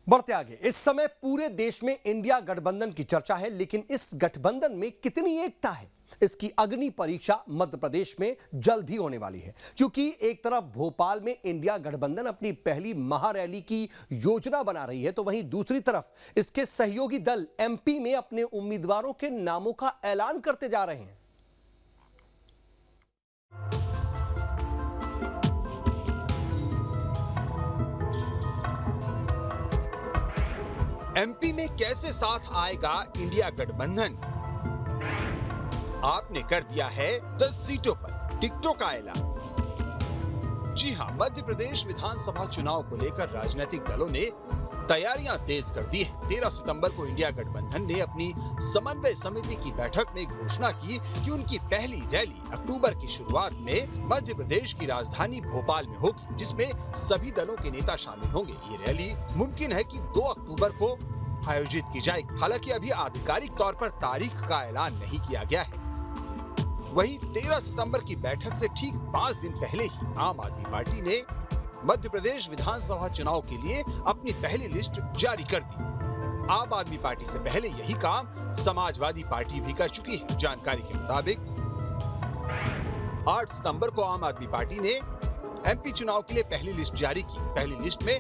बढ़ते आगे, इस समय पूरे देश में इंडिया गठबंधन की चर्चा है, लेकिन इस गठबंधन में कितनी एकता है, इसकी अग्नि परीक्षा मध्य प्रदेश में जल्द ही होने वाली है। क्योंकि एक तरफ भोपाल में इंडिया गठबंधन अपनी पहली महारैली की योजना बना रही है, तो वहीं दूसरी तरफ इसके सहयोगी दल एमपी में अपने उम्मीदवारों के नामों का ऐलान करते जा रहे हैं। एमपी में कैसे साथ आएगा इंडिया गठबंधन? आपने कर दिया है 10 सीटों पर टिकटों का ऐलान। जी हां, मध्य प्रदेश विधानसभा चुनाव को लेकर राजनीतिक दलों ने तैयारियां तेज कर दी है। 13 सितंबर को इंडिया गठबंधन ने अपनी समन्वय समिति की बैठक में घोषणा की कि उनकी पहली रैली अक्टूबर की शुरुआत में मध्य प्रदेश की राजधानी भोपाल में होगी, जिसमें सभी दलों के नेता शामिल होंगे। ये रैली मुमकिन है कि 2 अक्टूबर को आयोजित की जाएगी। हालांकि अभी आधिकारिक तौर पर तारीख का ऐलान नहीं किया गया है। वहीं 13 सितंबर की बैठक से ठीक 5 दिन पहले ही आम आदमी पार्टी ने मध्य प्रदेश विधानसभा चुनाव के लिए अपनी पहली लिस्ट जारी कर दी। आम आदमी पार्टी से पहले यही काम समाजवादी पार्टी भी कर चुकी है। जानकारी के मुताबिक 8 सितंबर को आम आदमी पार्टी ने एमपी चुनाव के लिए पहली लिस्ट जारी की। पहली लिस्ट में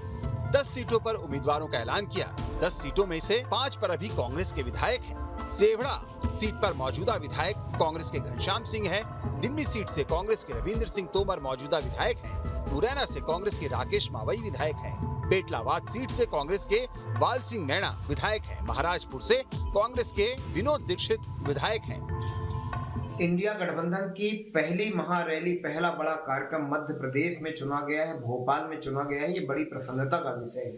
10 सीटों पर उम्मीदवारों का ऐलान किया। 10 सीटों में से 5 पर अभी कांग्रेस के विधायक हैं। सेवड़ा सीट पर मौजूदा विधायक कांग्रेस के घनश्याम सिंह हैं। दिमनी सीट से कांग्रेस के रविंद्र सिंह तोमर मौजूदा विधायक हैं। मुरैना से कांग्रेस के राकेश मावई विधायक हैं। पेटलावाद सीट से कांग्रेस के बाल सिंह नैना विधायक हैं। महाराजपुर से कांग्रेस के विनोद दीक्षित विधायक हैं। इंडिया गठबंधन की पहली महारैली, पहला बड़ा कार्यक्रम मध्य प्रदेश में चुना गया है, भोपाल में चुना गया है। ये बड़ी प्रसन्नता का विषय है।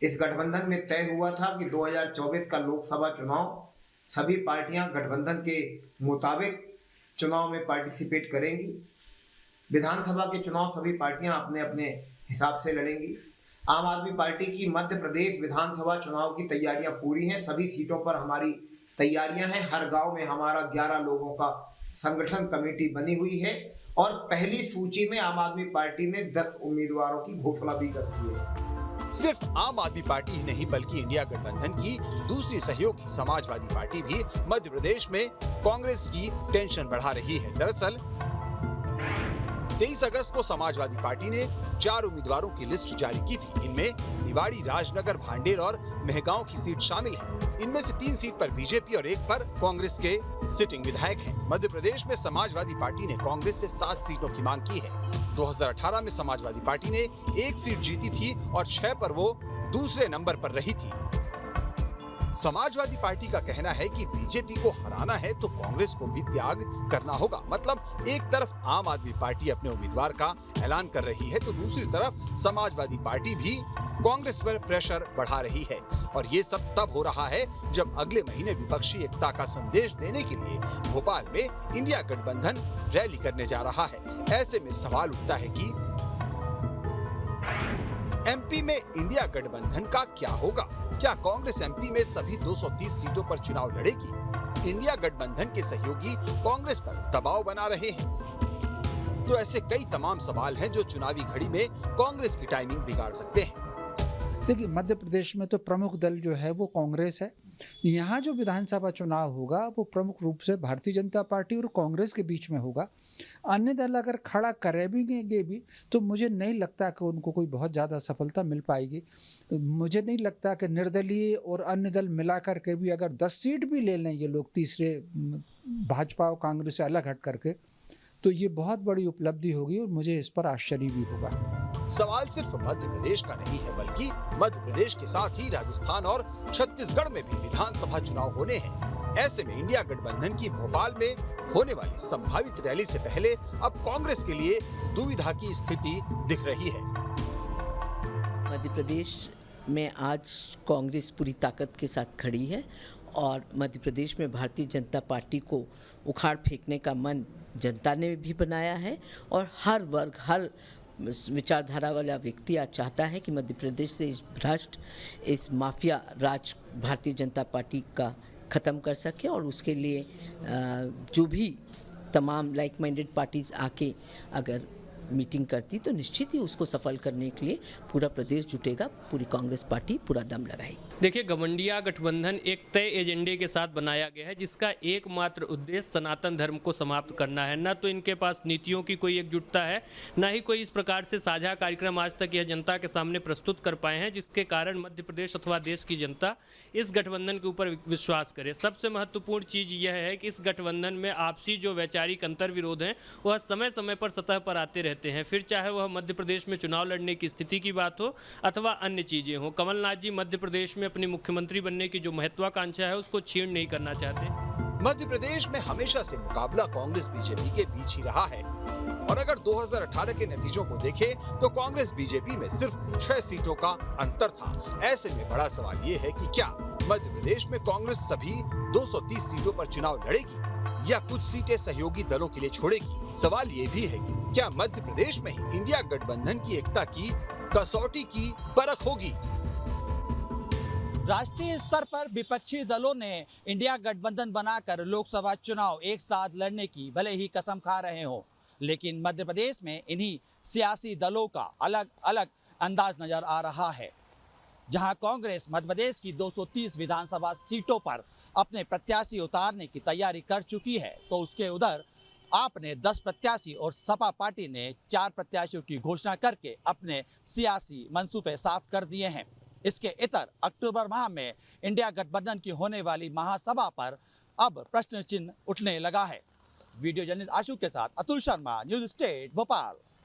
इस गठबंधन में तय हुआ था कि 2024 का लोकसभा चुनाव सभी पार्टियां गठबंधन के मुताबिक चुनाव में पार्टिसिपेट करेंगी। विधानसभा के चुनाव सभी पार्टियां अपने अपने हिसाब से लड़ेंगी। आम आदमी पार्टी की मध्य प्रदेश विधानसभा चुनाव की तैयारियां पूरी हैं। सभी सीटों पर हमारी तैयारियां हैं। हर गांव में हमारा 11 लोगों का संगठन कमेटी बनी हुई है और पहली सूची में आम आदमी पार्टी ने 10 उम्मीदवारों की घोषणा भी कर दी है। सिर्फ आम आदमी पार्टी ही नहीं, बल्कि इंडिया गठबंधन की दूसरी सहयोगी समाजवादी पार्टी भी मध्य प्रदेश में कांग्रेस की टेंशन बढ़ा रही है। दरअसल 23 अगस्त को समाजवादी पार्टी ने 4 उम्मीदवारों की लिस्ट जारी की थी। इनमें निवाड़ी, राजनगर, भांडेर और मेहगांव की सीट शामिल है। इनमें से 3 सीट पर बीजेपी और 1 पर कांग्रेस के सिटिंग विधायक हैं। मध्य प्रदेश में समाजवादी पार्टी ने कांग्रेस से 7 सीटों की मांग की है। 2018 में समाजवादी पार्टी ने 1 सीट जीती थी और 6 पर वो दूसरे नंबर पर रही थी। समाजवादी पार्टी का कहना है कि बीजेपी को हराना है तो कांग्रेस को भी त्याग करना होगा। मतलब एक तरफ आम आदमी पार्टी अपने उम्मीदवार का ऐलान कर रही है, तो दूसरी तरफ समाजवादी पार्टी भी कांग्रेस पर प्रेशर बढ़ा रही है। और ये सब तब हो रहा है जब अगले महीने विपक्षी एकता का संदेश देने के लिए भोपाल में इंडिया गठबंधन रैली करने जा रहा है। ऐसे में सवाल उठता है कि एमपी में इंडिया गठबंधन का क्या होगा? क्या कांग्रेस एमपी में सभी 230 सीटों पर चुनाव लड़ेगी? इंडिया गठबंधन के सहयोगी कांग्रेस पर दबाव बना रहे हैं। तो ऐसे कई तमाम सवाल हैं जो चुनावी घड़ी में कांग्रेस की टाइमिंग बिगाड़ सकते हैं। देखिए, मध्य प्रदेश में तो प्रमुख दल जो है वो कांग्रेस है। यहाँ जो विधानसभा चुनाव होगा वो प्रमुख रूप से भारतीय जनता पार्टी और कांग्रेस के बीच में होगा। अन्य दल अगर खड़ा करेंगे भी तो मुझे नहीं लगता कि उनको कोई बहुत ज़्यादा सफलता मिल पाएगी। मुझे नहीं लगता कि निर्दलीय और अन्य दल मिला कर के भी अगर 10 सीट भी ले लें ये लोग, तीसरे भाजपा और कांग्रेस से अलग हट करके, तो ये बहुत बड़ी उपलब्धि होगी और मुझे इस पर आश्चर्य भी होगा। सवाल सिर्फ मध्य प्रदेश का नहीं है, बल्कि मध्य प्रदेश के साथ ही राजस्थान और छत्तीसगढ़ में भी विधानसभा चुनाव होने हैं। ऐसे में इंडिया गठबंधन की भोपाल में होने वाली संभावित रैली से पहले अब कांग्रेस के लिए दुविधा की स्थिति दिख रही है। मध्य प्रदेश में आज कांग्रेस पूरी ताकत के साथ खड़ी है और मध्य प्रदेश में भारतीय जनता पार्टी को उखाड़ फेंकने का मन जनता ने भी बनाया है और हर वर्ग, हर विचारधारा वाला व्यक्ति आज चाहता है कि मध्य प्रदेश से इस भ्रष्ट, इस माफिया राज भारतीय जनता पार्टी का ख़त्म कर सके और उसके लिए जो भी तमाम लाइक माइंडेड पार्टीज़ आके अगर मीटिंग करती तो निश्चित ही उसको सफल करने के लिए पूरा प्रदेश जुटेगा, पूरी कांग्रेस पार्टी पूरा दम लगाएगी। देखिए, गठबंधन गठबंधन एक तय एजेंडे के साथ बनाया गया है जिसका एकमात्र उद्देश्य सनातन धर्म को समाप्त करना है। न तो इनके पास नीतियों की कोई एकजुटता है, न ही कोई इस प्रकार से साझा कार्यक्रम आज तक यह जनता के सामने प्रस्तुत कर पाए हैं जिसके कारण मध्य प्रदेश अथवा देश की जनता इस गठबंधन के ऊपर विश्वास करे। सबसे महत्वपूर्ण चीज़ यह है कि इस गठबंधन में आपसी जो वैचारिक अंतर विरोध हैं वह समय समय पर सतह पर आते रहते हैं, फिर चाहे वह मध्य प्रदेश में चुनाव लड़ने की स्थिति की बात हो अथवा अन्य चीज़ें हो। कमलनाथ जी मध्य प्रदेश में अपनी मुख्यमंत्री बनने की जो महत्वाकांक्षा है उसको छीन नहीं करना चाहते। मध्य प्रदेश में हमेशा से मुकाबला कांग्रेस बीजेपी के बीच ही रहा है और अगर 2018 के नतीजों को देखें तो कांग्रेस बीजेपी में सिर्फ 6 सीटों का अंतर था। ऐसे में बड़ा सवाल ये है कि क्या मध्य प्रदेश में कांग्रेस सभी 230 सीटों पर चुनाव लड़ेगी या कुछ सीटें सहयोगी दलों के लिए छोड़ेगी। सवाल ये भी है कि क्या मध्य प्रदेश में ही इंडिया गठबंधन की एकता की कसौटी की परख होगी। राष्ट्रीय स्तर पर विपक्षी दलों ने इंडिया गठबंधन बनाकर लोकसभा चुनाव एक साथ लड़ने की भले ही कसम खा रहे हों, लेकिन मध्य प्रदेश में इन्हीं सियासी दलों का अलग अलग अंदाज नजर आ रहा है। जहां कांग्रेस मध्य प्रदेश की 230 विधानसभा सीटों पर अपने प्रत्याशी उतारने की तैयारी कर चुकी है, तो उसके उधर आप ने 10 प्रत्याशी और सपा पार्टी ने 4 प्रत्याशियों की घोषणा करके अपने सियासी मंसूबे साफ कर दिए हैं। इसके इतर अक्टूबर माह में इंडिया गठबंधन की होने वाली महासभा पर अब प्रश्न चिन्ह उठने लगा है। वीडियो जर्नलिस्ट आशु के साथ अतुल शर्मा, न्यूज स्टेट भोपाल।